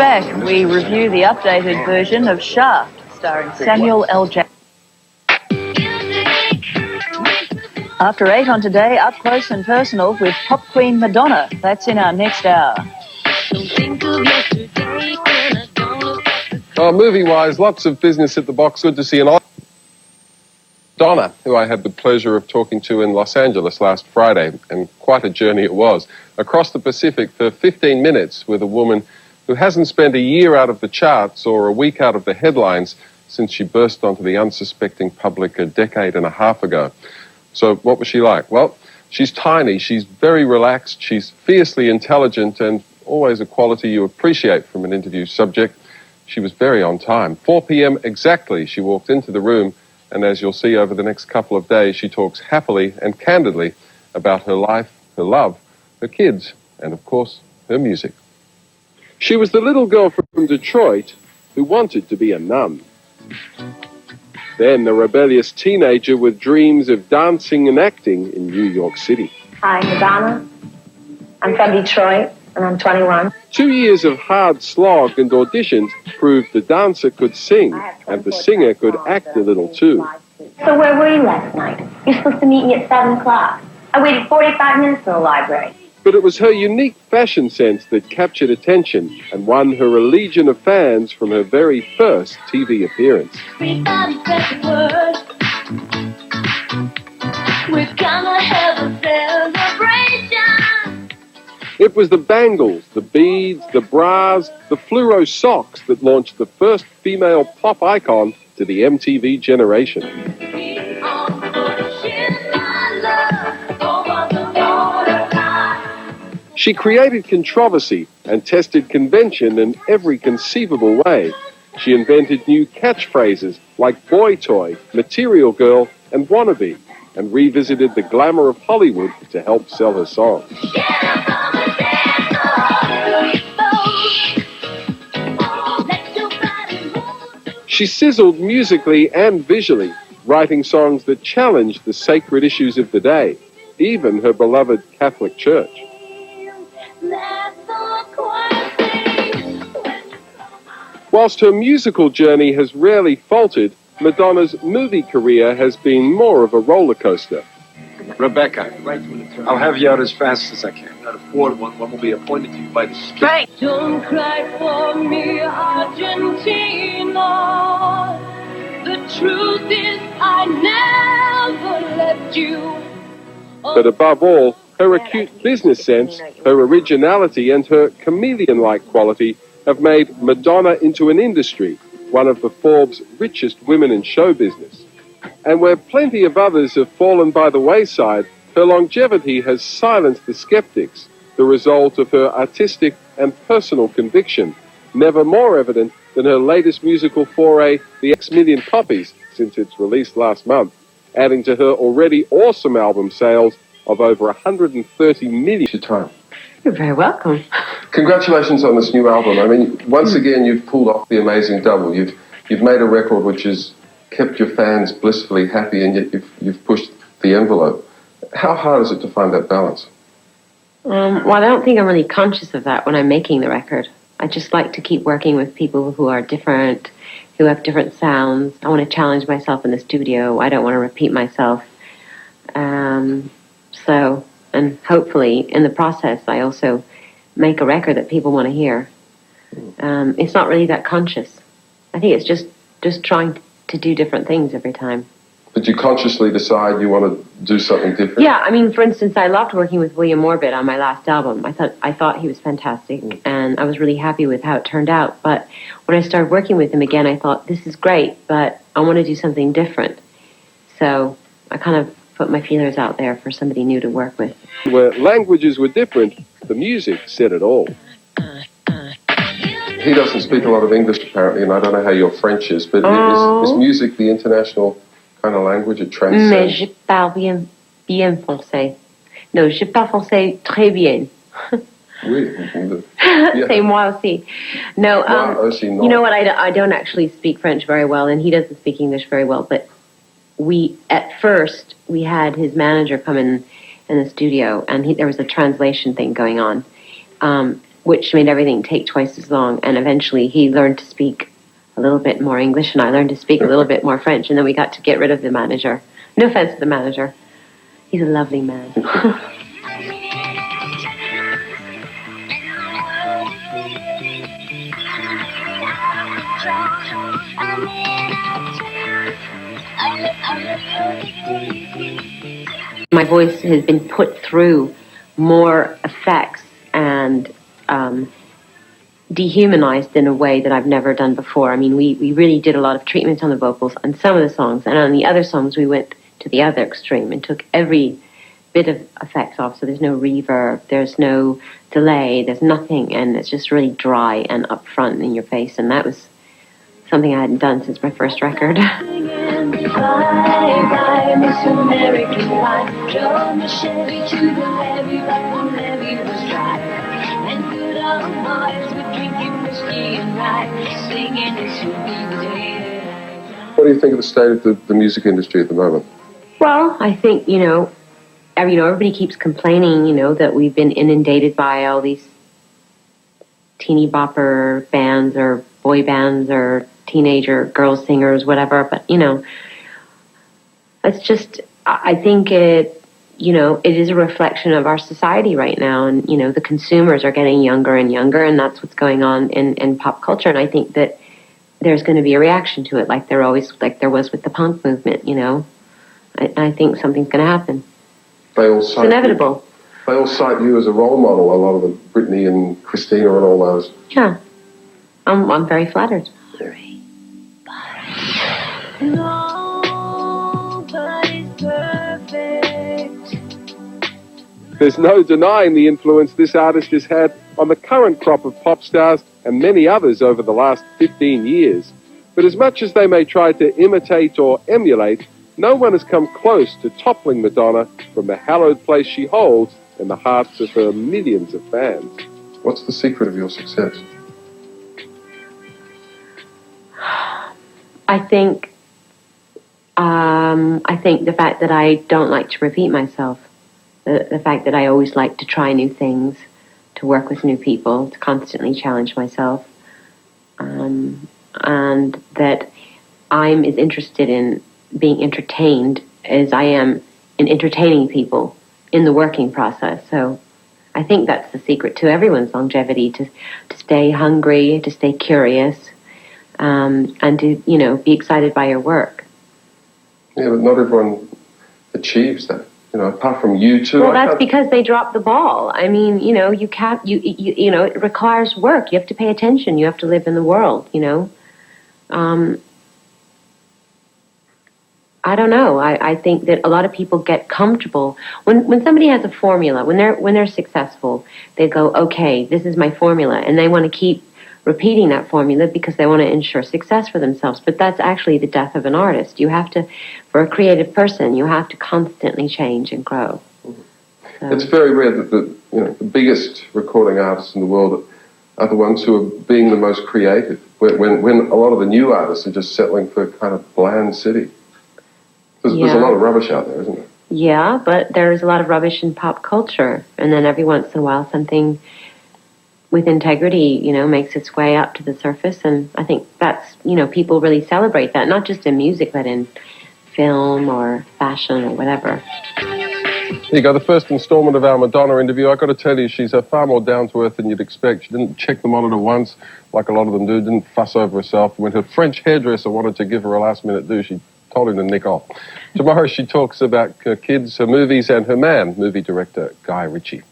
back, we review the updated version of Shaft, starring Samuel L. Jackson. After 8 on Today, up close and personal with pop queen Madonna. That's in our next hour. Movie-wise, lots of business at the box. Good to see Madonna, who I had the pleasure of talking to in Los Angeles last Friday, and quite a journey it was. Across the Pacific for 15 minutes with a woman who hasn't spent a year out of the charts or a week out of the headlines since she burst onto the unsuspecting public a decade and a half ago. So what was she like? Well, she's tiny, she's very relaxed, she's fiercely intelligent, and always a quality you appreciate from an interview subject. She was very on time. 4 p.m. exactly, she walked into the room, and as you'll see over the next couple of days, she talks happily and candidly about her life, her love, her kids, and of course, her music. She was the little girl from Detroit who wanted to be a nun. Then the rebellious teenager with dreams of dancing and acting in New York City. Hi, Madonna. I'm from Detroit, and I'm 21. 2 years of hard slog and auditions proved the dancer could sing, and the singer could act a little too. So where were you last night? You're supposed to meet me at 7 o'clock. I waited 45 minutes in the library. But it was her unique fashion sense that captured attention and won her a legion of fans from her very first TV appearance. Everybody said the word. We're gonna have a celebration. It was the bangles, the beads, the bras, the fluoro socks that launched the first female pop icon to the MTV generation. She created controversy and tested convention in every conceivable way. She invented new catchphrases like boy toy, material girl, and wannabe, and revisited the glamour of Hollywood to help sell her songs. She sizzled musically and visually, writing songs that challenged the sacred issues of the day, even her beloved Catholic Church. Whilst her musical journey has rarely faltered, Madonna's movie career has been more of a roller coaster. Rebecca, I'll have you out as fast as I can. Not afford one. One will be appointed to you by the state. Right. Don't cry for me, Argentina. The truth is, I never left you. But above all, her acute business sense, her originality, and her chameleon-like quality have made Madonna into an industry, one of the Forbes richest women in show business. And where plenty of others have fallen by the wayside, her longevity has silenced the skeptics, the result of her artistic and personal conviction, never more evident than her latest musical foray, The X Million Copies, since its release last month, adding to her already awesome album sales of over 130 million. Time. You're very welcome. Congratulations on this new album. I mean, once again, you've pulled off the amazing double. You've made a record which has kept your fans blissfully happy, and yet you've pushed the envelope. How hard is it to find that balance? Well, I don't think I'm really conscious of that when I'm making the record. I just like to keep working with people who are different, who have different sounds. I want to challenge myself in the studio. I don't want to repeat myself. And hopefully, in the process, I also make a record that people want to hear. It's not really that conscious. I think it's just trying to do different things every time. But you consciously decide you want to do something different? Yeah, I mean, for instance, I loved working with William Orbit on my last album. I thought he was fantastic, and I was really happy with how it turned out. But when I started working with him again, I thought, this is great, but I want to do something different. So I kind of put my feelers out there for somebody new to work with. Where languages were different, the music said it all. He doesn't speak a lot of English, apparently, and I don't know how your French is, but is music the international kind of language? It transcends? Mais je parle bien français. No, je parle français très bien. Oui. C'est moi aussi. No, you know what, I don't actually speak French very well, and he doesn't speak English very well, but at first, we had his manager come in the studio, and there was a translation thing going on. which made everything take twice as long. And eventually he learned to speak a little bit more English, and I learned to speak a little bit more French, and then we got to get rid of the manager. No offense to the manager. He's a lovely man. My voice has been put through more effects and dehumanized in a way that I've never done before. I mean, we really did a lot of treatments on the vocals on some of the songs, and on the other songs we went to the other extreme and took every bit of effects off, so there's no reverb, there's no delay, there's nothing, and it's just really dry and upfront in your face, and that was something I hadn't done since my first record. What do you think of the state of the music industry at the moment? Well, I think, everybody keeps complaining, that we've been inundated by all these teeny bopper bands or boy bands or teenager girl singers, whatever. But, it's just, I think it is a reflection of our society right now. And, the consumers are getting younger and younger, and that's what's going on in pop culture. And I think that there's going to be a reaction to it, like there was with the punk movement, I think something's going to happen. It's inevitable. They all cite you as a role model, a lot of them, Britney and Christina and all those. Yeah. I'm very flattered. There's no denying the influence this artist has had on the current crop of pop stars and many others over the last 15 years. But as much as they may try to imitate or emulate, no one has come close to toppling Madonna from the hallowed place she holds in the hearts of her millions of fans. What's the secret of your success? I think the fact that I don't like to repeat myself, the fact that I always like to try new things, to work with new people, to constantly challenge myself, and that I'm as interested in being entertained as I am in entertaining people in the working process. So I think that's the secret to everyone's longevity, to stay hungry, to stay curious, and to, be excited by your work. Yeah, but not everyone achieves that, apart from you two. Well, that's because they dropped the ball. I mean, you can't, it requires work. You have to pay attention. You have to live in the world, I don't know. I think that a lot of people get comfortable when somebody has a formula. When they're successful, they go, okay, this is my formula, and they want to keep repeating that formula because they want to ensure success for themselves. But that's actually the death of an artist. You have to, for a creative person, you have to constantly change and grow. So. It's very rare that the biggest recording artists in the world are the ones who are being the most creative. When a lot of the new artists are just settling for kind of bland city. There's a lot of rubbish out there, isn't there? Yeah, but there's a lot of rubbish in pop culture. And then every once in a while something with integrity, makes its way up to the surface. And I think that's, people really celebrate that, not just in music, but in film or fashion or whatever. Here you go, the first installment of our Madonna interview. I've got to tell you, she's far more down-to-earth than you'd expect. She didn't check the monitor once, like a lot of them do, didn't fuss over herself. When her French hairdresser wanted to give her a last-minute do, she told him to nick off. Tomorrow she talks about her kids, her movies, and her man, movie director Guy Ritchie.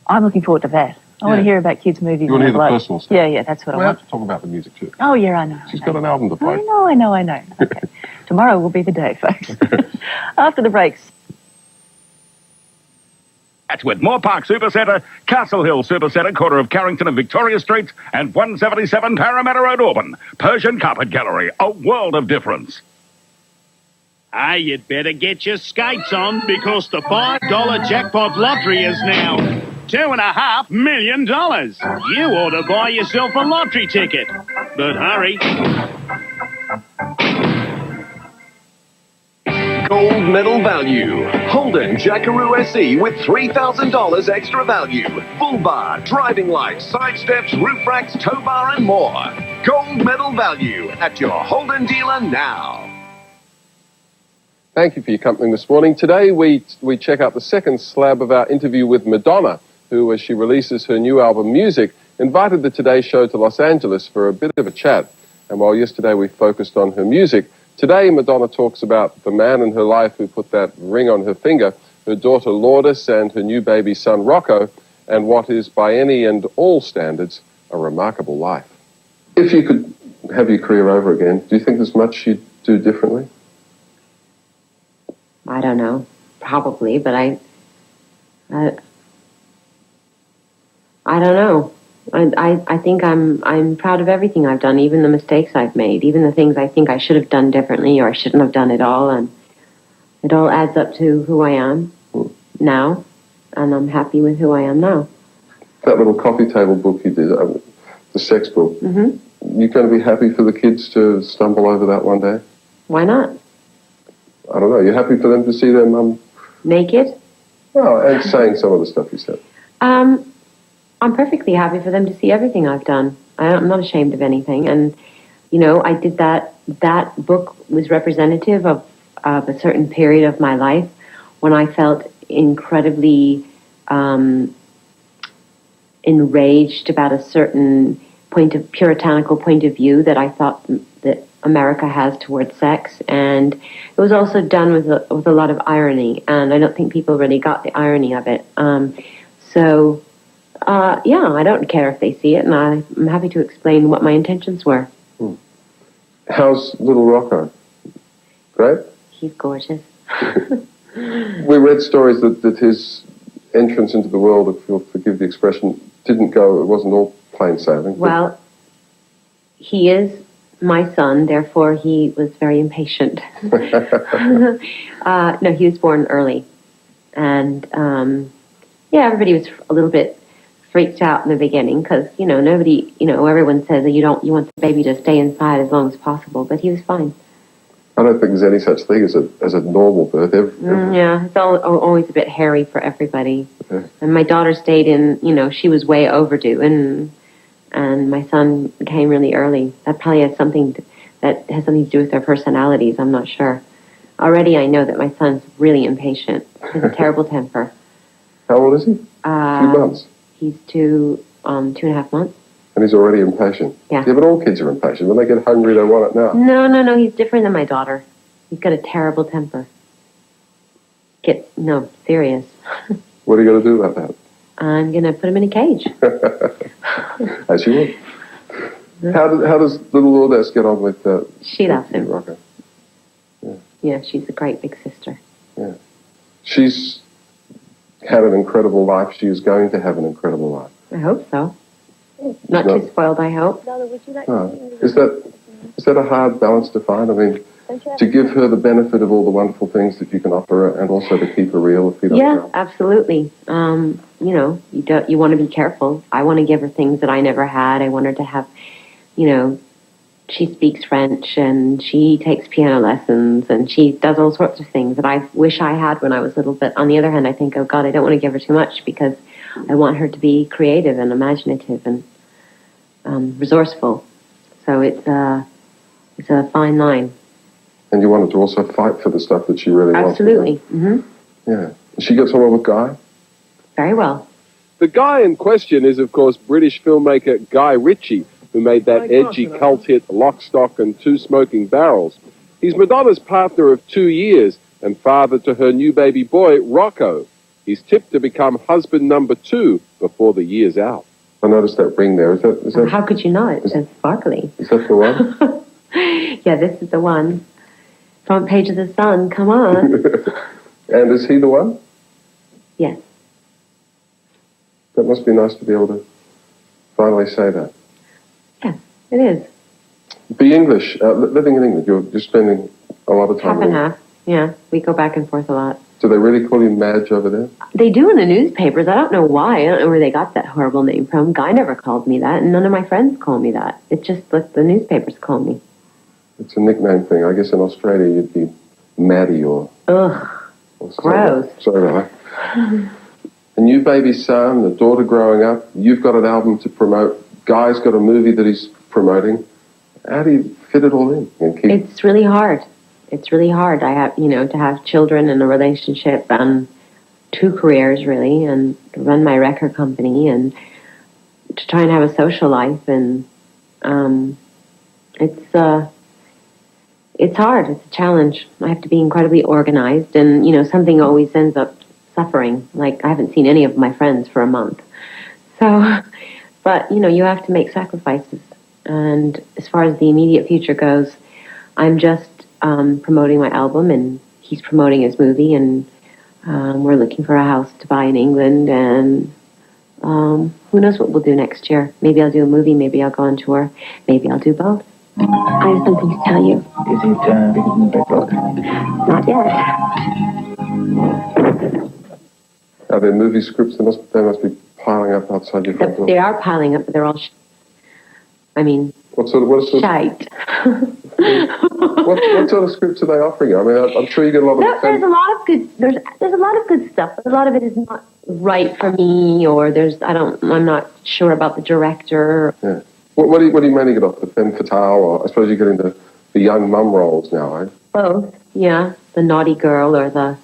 I'm looking forward to that. I want to hear about kids' movies. You want to hear the personal stuff? Yeah, that's what I want. We have to talk about the music too. Oh, yeah, I know. She's got an album to play. I know. Okay. Tomorrow will be the day, folks. After the breaks. That's with Moore Park Supercentre, Castle Hill Supercentre, corner of Carrington and Victoria Streets, and 177 Parramatta Road, Auburn. Persian Carpet Gallery, a world of difference. Hey, you'd better get your skates on because the $5 jackpot lottery is now $2.5 million. You ought to buy yourself a lottery ticket. But hurry. Gold medal value. Holden Jackaroo SE with $3,000 extra value. Full bar, driving lights, side steps, roof racks, tow bar, and more. Gold medal value at your Holden dealer now. Thank you for your company this morning. Today we check out the second slab of our interview with Madonna, who, as she releases her new album Music, invited the Today Show to Los Angeles for a bit of a chat. And while yesterday we focused on her music, today Madonna talks about the man in her life who put that ring on her finger, her daughter Lourdes and her new baby son Rocco, and what is, by any and all standards, a remarkable life. If you could have your career over again, do you think there's much you'd do differently? I don't know. Probably, but I don't know. I think I'm proud of everything I've done, even the mistakes I've made, even the things I think I should have done differently or I shouldn't have done at all, and it all adds up to who I am now, and I'm happy with who I am now. That little coffee table book you did, the sex book, you're going to be happy for the kids to stumble over that one day? Why not? I don't know. You're happy for them to see their mum naked? Well, and saying some of the stuff you said. I'm perfectly happy for them to see everything I've done. I'm not ashamed of anything. And, you know, I did that. That book was representative of a certain period of my life when I felt incredibly enraged about a certain puritanical point of view that I thought that America has towards sex. And it was also done with a lot of irony. And I don't think people really got the irony of it. Yeah, I don't care if they see it, and I'm happy to explain what my intentions were. How's little Rocco? Great? He's gorgeous. We read stories that his entrance into the world, if you'll forgive the expression, it wasn't all plain sailing. Well, he is my son, therefore he was very impatient. No, he was born early. And, everybody was a little bit freaked out in the beginning because, everyone says that you want the baby to stay inside as long as possible, but he was fine. I don't think there's any such thing as a normal birth. Yeah, it's always a bit hairy for everybody. Yeah. And my daughter stayed in, she was way overdue, and my son came really early. That probably has something to do with their personalities, I'm not sure. Already I know that my son's really impatient. He has a terrible temper. How old is he? 2 months. He's 2.5 months. And he's already impatient. Yeah. Yeah, but all kids are impatient. When they get hungry, they want it now. No, he's different than my daughter. He's got a terrible temper. Serious. What are you going to do about that? I'm going to put him in a cage. As you would. How does little Lourdes get on with she loves him. Rocco? Yeah, she's a great big sister. Yeah. She's had an incredible life. She is going to have an incredible life. I hope so. Not too spoiled, I hope. Is that a hard balance to find? I mean, to give her the benefit of all the wonderful things that you can offer her, and also to keep her real if you don't know. Absolutely. You want to be careful. I want to give her things that I never had. I want her to have, she speaks French and she takes piano lessons and she does all sorts of things that I wish I had when I was little. But on the other hand, I think, oh God, I don't want to give her too much because I want her to be creative and imaginative and resourceful. So it's a fine line. And you wanted to also fight for the stuff that she really wants. Absolutely. Mm-hmm. Yeah. She gets along with Guy? Very well. The guy in question is, of course, British filmmaker Guy Ritchie, who made that edgy cult hit Lock, Stock and Two Smoking Barrels. He's Madonna's partner of 2 years and father to her new baby boy, Rocco. He's tipped to become husband number 2 before the year's out. I noticed that ring there. Is that How could you not? It's sparkly. Is that the one? Yeah, this is the one. Front page of the Sun, come on. And is he the one? Yes. That must be nice to be able to finally say that. Yes, it is. Be English, living in England, you're spending a lot of time Half and half, yeah. We go back and forth a lot. Do they really call you Madge over there? They do in the newspapers. I don't know why. I don't know where they got that horrible name from. Guy never called me that, and none of my friends call me that. It's just what the newspapers call me. It's a nickname thing. I guess in Australia you'd be Maddie or Ugh, gross. Sorry about that. A new baby son, a daughter growing up. You've got an album to promote. Guy's got a movie that he's promoting. How do you fit it all in? It's really hard. It's really hard. I have, to have children and a relationship and 2 careers, really, and to run my record company and to try and have a social life. And it's hard. It's a challenge. I have to be incredibly organized, and, something always ends up suffering. Like, I haven't seen any of my friends for a month. So, but, you have to make sacrifices. And as far as the immediate future goes, I'm just promoting my album, and he's promoting his movie, and we're looking for a house to buy in England, and who knows what we'll do next year. Maybe I'll do a movie, maybe I'll go on tour, maybe I'll do both. I have something to tell you. Is it big book? Not yet. Are there movie scripts? They must be piling up outside your front door. They are piling up, but they're all what sort of shite. what sort of scripts are they offering you? I mean, I'm sure you get a lot of... There's a lot of good. There's a lot of good stuff, but a lot of it is not right for me, or I'm not sure about the director. Yeah. What do you mainly get off, the femme fatale, or I suppose you get into the young mum roles now, eh? Both, yeah. The naughty girl, or the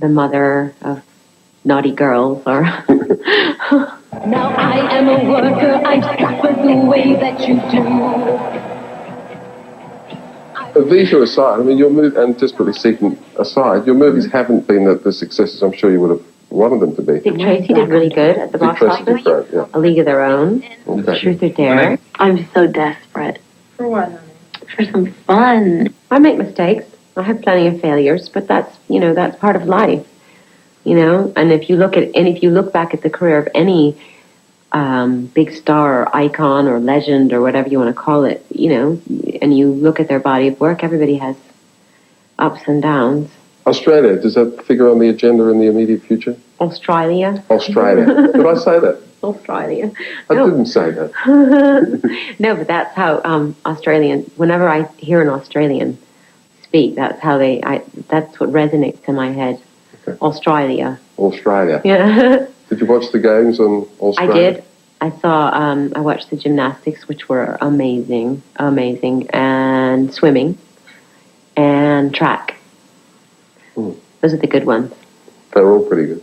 mother of naughty girls, or... Now I am a worker, I've suffered the way that you do. Visa aside, I mean, your move, and desperately seeking aside, your movies haven't been the successes I'm sure you would have wanted them to be. Dick Tracy did really good at the box office. Yeah. A League of Their Own. Okay. Truth or Dare. I'm so desperate. For what, honey? For some fun. I make mistakes. I have plenty of failures, but that's part of life. And if you look back at the career of any big star or icon or legend or whatever you want to call it, and you look at their body of work, everybody has ups and downs. Australia, does that figure on the agenda in the immediate future? Australia. Did I say that? Australia. I didn't say that. No, but that's how whenever I hear an Australian speak, that's what resonates in my head. Okay. Australia. Yeah. Did you watch the games on Australia? I did. I watched the gymnastics, which were amazing, and swimming, and track. Those are the good ones. They're all pretty good.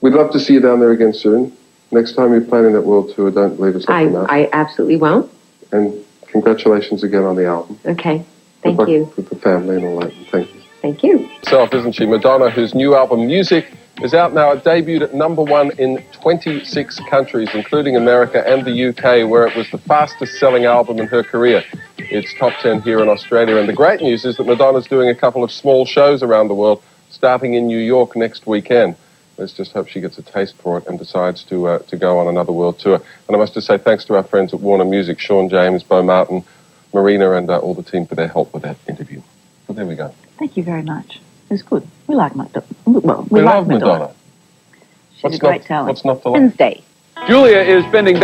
We'd love to see you down there again soon. Next time you're planning that world tour, don't leave us off. I absolutely won't. And congratulations again on the album. Okay. Thank you. With the family and all that. Thank you. Thank you. Isn't she? Madonna, whose new album, Music, is out now. It debuted at #1 in 26 countries, including America and the UK, where it was the fastest-selling album in her career. It's top 10 here in Australia. And the great news is that Madonna's doing a couple of small shows around the world, starting in New York next weekend. Let's just hope she gets a taste for it and decides to go on another world tour. And I must just say thanks to our friends at Warner Music, Sean James, Bo Martin, Marina, and all the team for their help with that interview. But there we go. Thank you very much. It's good. We like Madonna. Well, we love like Madonna. Madonna. She's a great talent. What's not to like? Wednesday. Julia is spending